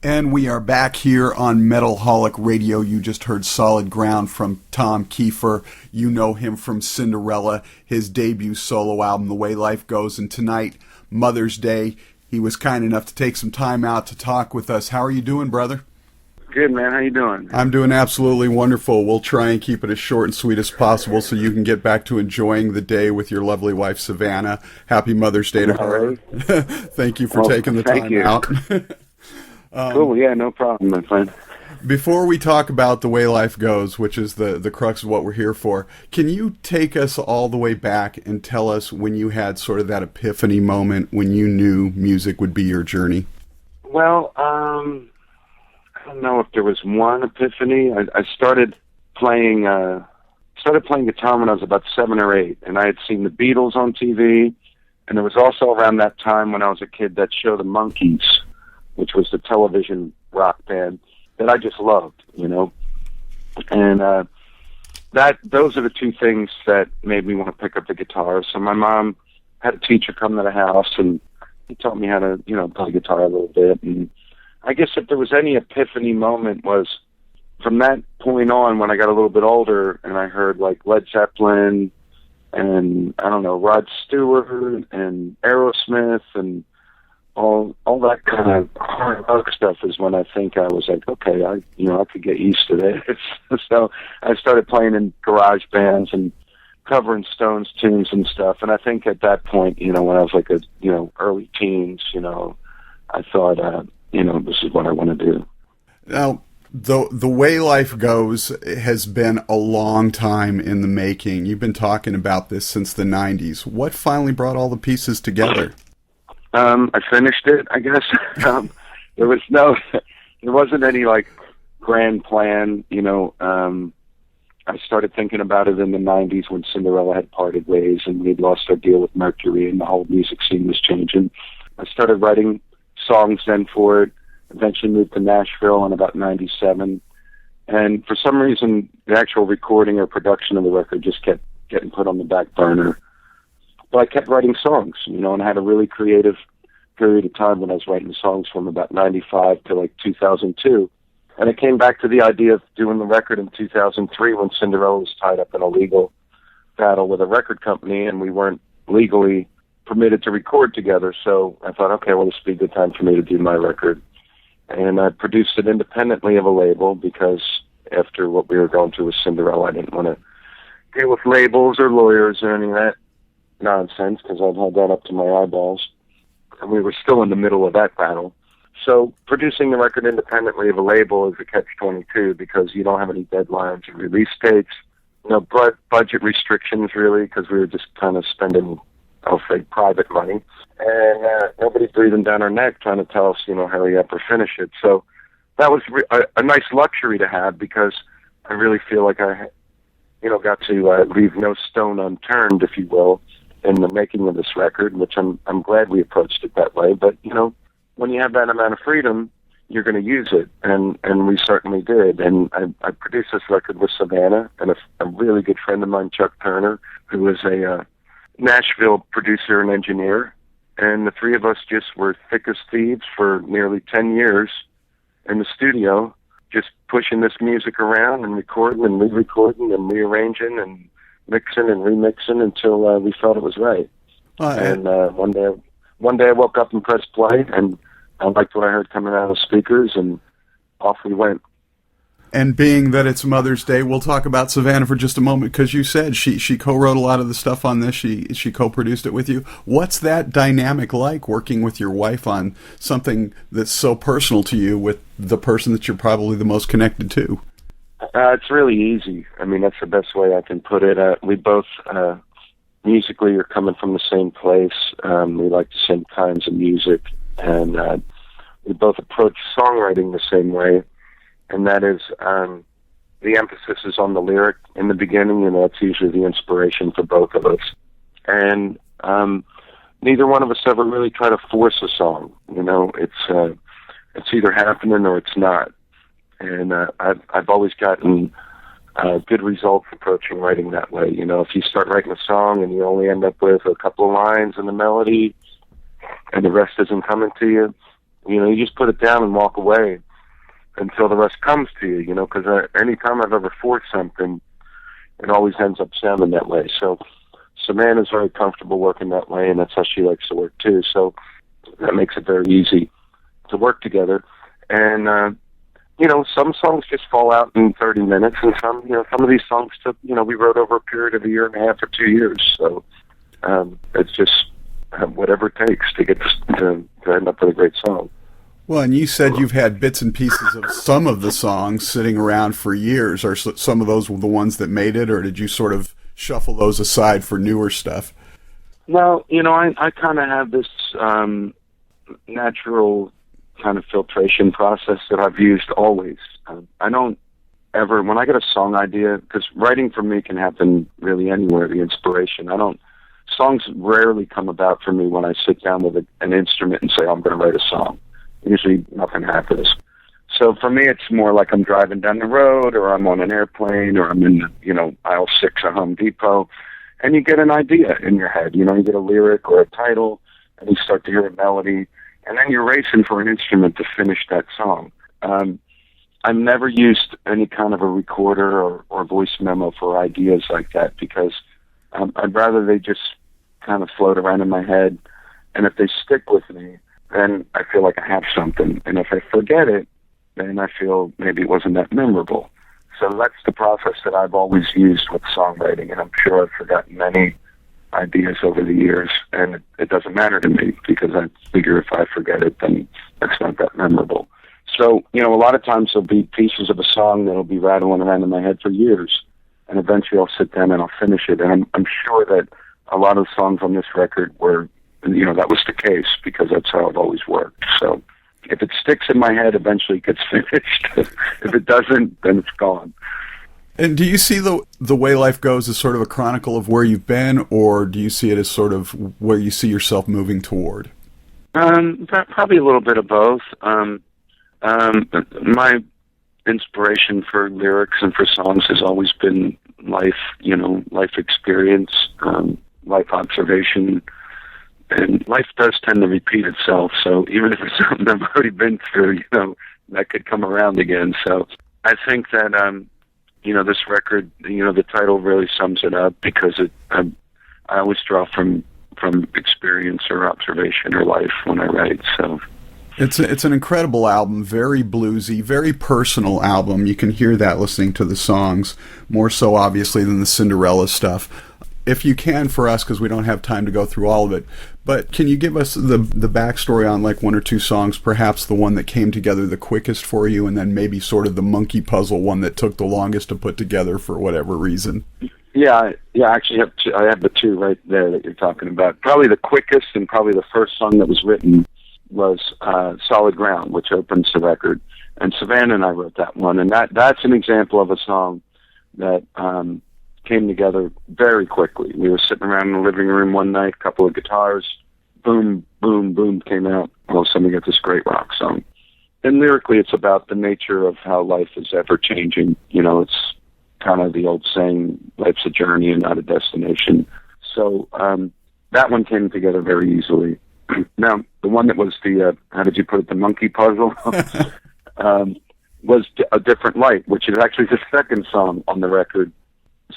And we are back here on Metalholic Radio. You just heard Solid Ground from Tom Keifer. You know him from Cinderella, his debut solo album, The Way Life Goes. And tonight, Mother's Day, he was kind enough to take some time out to talk with us. How are you doing, brother? Good, man. How you doing? I'm doing absolutely wonderful. We'll try and keep it as short and sweet as possible so you can get back to enjoying the day with your lovely wife, Savannah. Happy Mother's Day to her. Thank you for taking the time out. Cool, yeah, no problem, my friend. Before we talk about The Way Life Goes, which is the crux of what we're here for, can you take us all the way back and tell us when you had sort of that epiphany moment when you knew music would be your journey? Well, I don't know if there was one epiphany. I started playing guitar when I was about 7 or 8, and I had seen the Beatles on TV, and there was also around that time when I was a kid that show The Monkees, which was the television rock band that I just loved, you know. And those are the two things that made me want to pick up the guitar. So my mom had a teacher come to the house, and he taught me how to, you know, play guitar a little bit. And I guess if there was any epiphany moment was from that point on when I got a little bit older and I heard like Led Zeppelin and, I don't know, Rod Stewart and Aerosmith and all that kind of hard rock stuff is when I think I was like, okay, I could get used to this. So I started playing in garage bands and covering Stones tunes and stuff. And I think at that point, you know, when I was like early teens, you know, I thought, this is what I want to do. Now, the Way Life Goes has been a long time in the making. You've been talking about this since the 90s. What finally brought all the pieces together? I finished it, I guess. There wasn't any like grand plan, you know. I started thinking about it in the 90s when Cinderella had parted ways and we'd lost our deal with Mercury and the whole music scene was changing. I started writing songs then for it, eventually moved to Nashville in about 97. And for some reason, the actual recording or production of the record just kept getting put on the back burner. But I kept writing songs, you know, and I had a really creative period of time when I was writing songs from about 95 to like 2002. And I came back to the idea of doing the record in 2003 when Cinderella was tied up in a legal battle with a record company and we weren't legally permitted to record together. So I thought, okay, well, this would be a good time for me to do my record. And I produced it independently of a label because after what we were going through with Cinderella, I didn't want to deal with labels or lawyers or any of that nonsense because I'd had that up to my eyeballs. And we were still in the middle of that battle. So producing the record independently of a label is a catch-22 because you don't have any deadlines or release dates, no budget restrictions really because we were just kind of spending, I'll say, private money. And nobody breathing down our neck trying to tell us, you know, hurry up or finish it. So that was a nice luxury to have because I really feel like I, you know, got to leave no stone unturned, if you will, in the making of this record, which I'm glad we approached it that way. But, you know, when you have that amount of freedom, you're going to use it, and we certainly did. And I produced this record with Savannah and a really good friend of mine, Chuck Turner, who was a Nashville producer and engineer. And the three of us just were thick as thieves for nearly 10 years in the studio, just pushing this music around and recording and re-recording and rearranging and mixing and remixing until we felt it was right. And one day I woke up and pressed play, and I liked what I heard coming out of the speakers, and off we went. And being that it's Mother's Day, we'll talk about Savannah for just a moment, because you said she co-wrote a lot of the stuff on this. She co-produced it with you. What's that dynamic like, working with your wife on something that's so personal to you with the person that you're probably the most connected to? It's really easy. I mean, that's the best way I can put it. We both musically are coming from the same place. We like the same kinds of music, and we both approach songwriting the same way. And that is, the emphasis is on the lyric in the beginning, and that's usually the inspiration for both of us. And neither one of us ever really try to force a song. You know, it's either happening or it's not. And I've always gotten good results approaching writing that way. You know, if you start writing a song and you only end up with a couple of lines and the melody, and the rest isn't coming to you, You just put it down and walk away until the rest comes to you, because anytime I've ever forced something, it always ends up sounding that way. So Savannah's very comfortable working that way, and that's how she likes to work too. So that makes it very easy to work together. And, some songs just fall out in 30 minutes, and some of these songs took, we wrote over a period of a year and a half or 2 years. So it's just whatever it takes to get to end up with a great song. Well, and you said you've had bits and pieces of some of the songs sitting around for years. Are some of those the ones that made it, or did you sort of shuffle those aside for newer stuff? No, I kind of have this natural kind of filtration process that I've used always. I don't ever, when I get a song idea, because writing for me can happen really anywhere, the inspiration. Songs rarely come about for me when I sit down with an instrument and say, I'm going to write a song. Usually nothing happens. So for me, it's more like I'm driving down the road, or I'm on an airplane, or I'm in, aisle 6 at Home Depot, and you get an idea in your head. You get a lyric or a title, and you start to hear a melody, and then you're racing for an instrument to finish that song. I've never used any kind of a recorder or voice memo for ideas like that, because I'd rather they just kind of float around in my head, and if they stick with me, then I feel like I have something. And if I forget it, then I feel maybe it wasn't that memorable. So that's the process that I've always used with songwriting, and I'm sure I've forgotten many ideas over the years, and it doesn't matter to me, because I figure if I forget it, then it's not that memorable. So, a lot of times there'll be pieces of a song that'll be rattling around in my head for years, and eventually I'll sit down and I'll finish it. And I'm sure that a lot of the songs on this record were, that was the case, because that's how I've always worked. So if it sticks in my head, eventually it gets finished. If it doesn't, then it's gone. And do you see the way life goes as sort of a chronicle of where you've been, or do you see it as sort of where you see yourself moving toward? Probably a little bit of both. My inspiration for lyrics and for songs has always been life, life experience, life observation. And life does tend to repeat itself, so even if it's something I've already been through, that could come around again. So I think that, this record, the title really sums it up, because I always draw from experience or observation or life when I write. So it's an incredible album, very bluesy, very personal album. You can hear that listening to the songs, more so obviously than the Cinderella stuff. If you can, for us, because we don't have time to go through all of it, but can you give us the backstory on like one or two songs, perhaps the one that came together the quickest for you, and then maybe sort of the monkey puzzle one that took the longest to put together for whatever reason? Yeah. I actually have two. I have the two right there that you're talking about. Probably the quickest, and probably the first song that was written, was Solid Ground, which opens the record. And Savannah and I wrote that one, and that's an example of a song that came together very quickly. We were sitting around in the living room one night, a couple of guitars, boom, boom, boom came out. All of a sudden we get this great rock song. And lyrically, it's about the nature of how life is ever changing. It's kind of the old saying, life's a journey and not a destination. So that one came together very easily. Now, the one that was the, how did you put it, the monkey puzzle, was A Different Light, which is actually the second song on the record.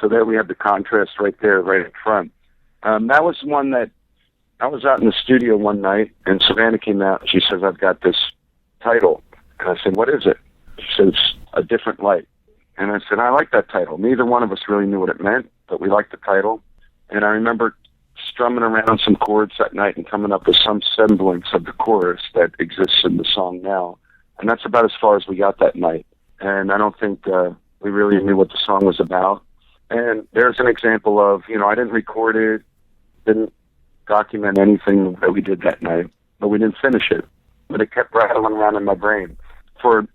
So there we have the contrast right there, right in front. That was one that I was out in the studio one night, and Savannah came out, and she says, I've got this title. And I said, what is it? She says, A Different Light. And I said, I like that title. Neither one of us really knew what it meant, but we liked the title. And I remember strumming around some chords that night and coming up with some semblance of the chorus that exists in the song now. And that's about as far as we got that night. And I don't think we really knew what the song was about. And there's an example of, I didn't record it, didn't document anything that we did that night, but we didn't finish it. But it kept rattling around in my brain for,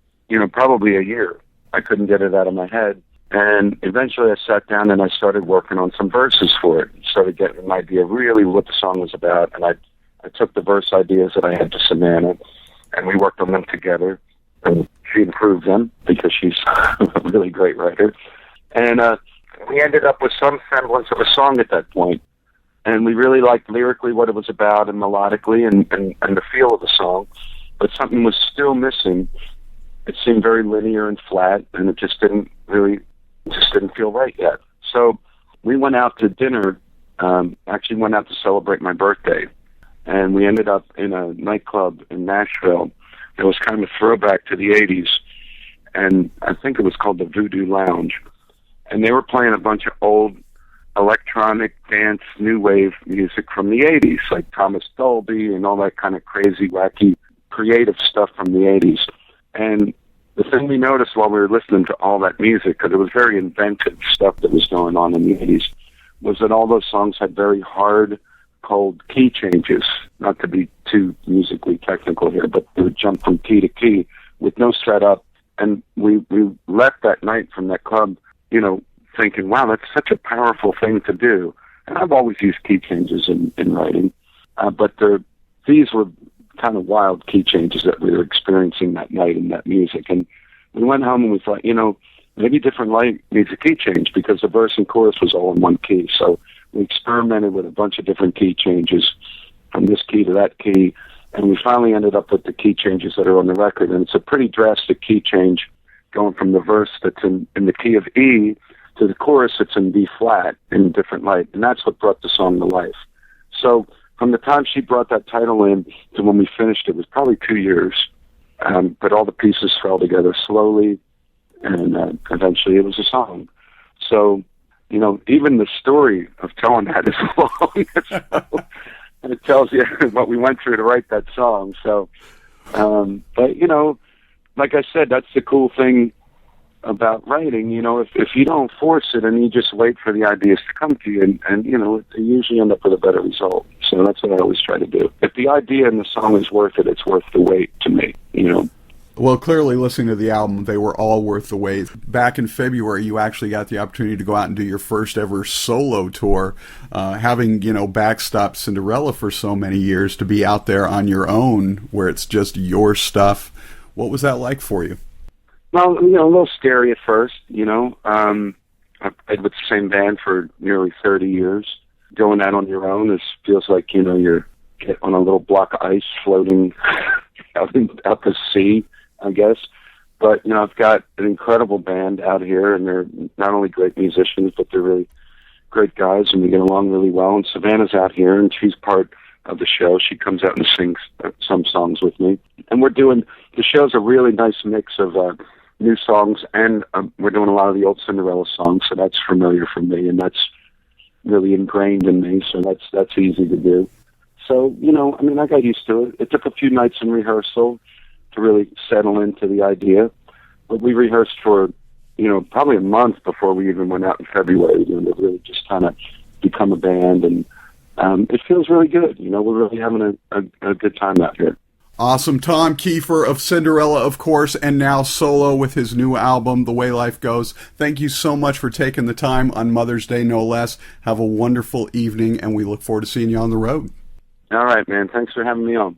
probably a year. I couldn't get it out of my head. And eventually I sat down and I started working on some verses for it. Started getting an idea of really what the song was about. And I took the verse ideas that I had to Savannah, and we worked on them together. And she improved them because she's a really great writer. And we ended up with some semblance of a song at that point. And we really liked lyrically what it was about and melodically and the feel of the song. but something was still missing. It seemed very linear and flat, and it just didn't feel right yet. So we went out to dinner, actually went out to celebrate my birthday, and we ended up in a nightclub in Nashville. It was kind of a throwback to the 80s, and I think it was called the Voodoo Lounge. And they were playing a bunch of old electronic dance, new wave music from the 80s, like Thomas Dolby and all that kind of crazy, wacky, creative stuff from the 80s. And the thing we noticed while we were listening to all that music, because it was very inventive stuff that was going on in the 80s, was that all those songs had very hard, cold key changes. Not to be too musically technical here, but they would jump from key to key with no strat up. And we left that night from that club, thinking, wow, that's such a powerful thing to do. And I've always used key changes in writing, but these were kind of wild key changes that we were experiencing that night in that music. And we went home and we thought, maybe Different Light needs a key change, because the verse and chorus was all in one key. So we experimented with a bunch of different key changes from this key to that key, and we finally ended up with the key changes that are on the record. And it's a pretty drastic key change, going from the verse that's in the key of E to the chorus that's in B flat in Different Light. And that's what brought the song to life. So from the time she brought that title in to when we finished it was probably 2 years. But all the pieces fell together slowly, and eventually it was a song. So, even the story of telling that is long. And it tells you what we went through to write that song. So, but, like I said, that's the cool thing about writing. If you don't force it and you just wait for the ideas to come to you, and you usually end up with a better result. So that's what I always try to do. If the idea in the song is worth it, it's worth the wait to me, Well, clearly, listening to the album, they were all worth the wait. Back in February, you actually got the opportunity to go out and do your first ever solo tour. Having, backstopped Cinderella for so many years, to be out there on your own, where it's just your stuff. What was that like for you? Well, a little scary at first, I've played with the same band for nearly 30 years. Going out on your own feels like, you're on a little block of ice floating out to sea, I guess. But, I've got an incredible band out here, and they're not only great musicians, but they're really great guys, and we get along really well. And Savannah's out here, and she's part of the show. She comes out and sings some songs with me. And the show's a really nice mix of new songs, and we're doing a lot of the old Cinderella songs, so that's familiar for me, and that's really ingrained in me, so that's easy to do. So, I got used to it. It took a few nights in rehearsal to really settle into the idea, but we rehearsed for, probably a month before we even went out in February, to really just kind of become a band, and it feels really good. We're really having a good time out here. Awesome. Tom Keifer of Cinderella, of course, and now solo with his new album, The Way Life Goes. Thank you so much for taking the time on Mother's Day, no less. Have a wonderful evening, and we look forward to seeing you on the road. All right, man. Thanks for having me on.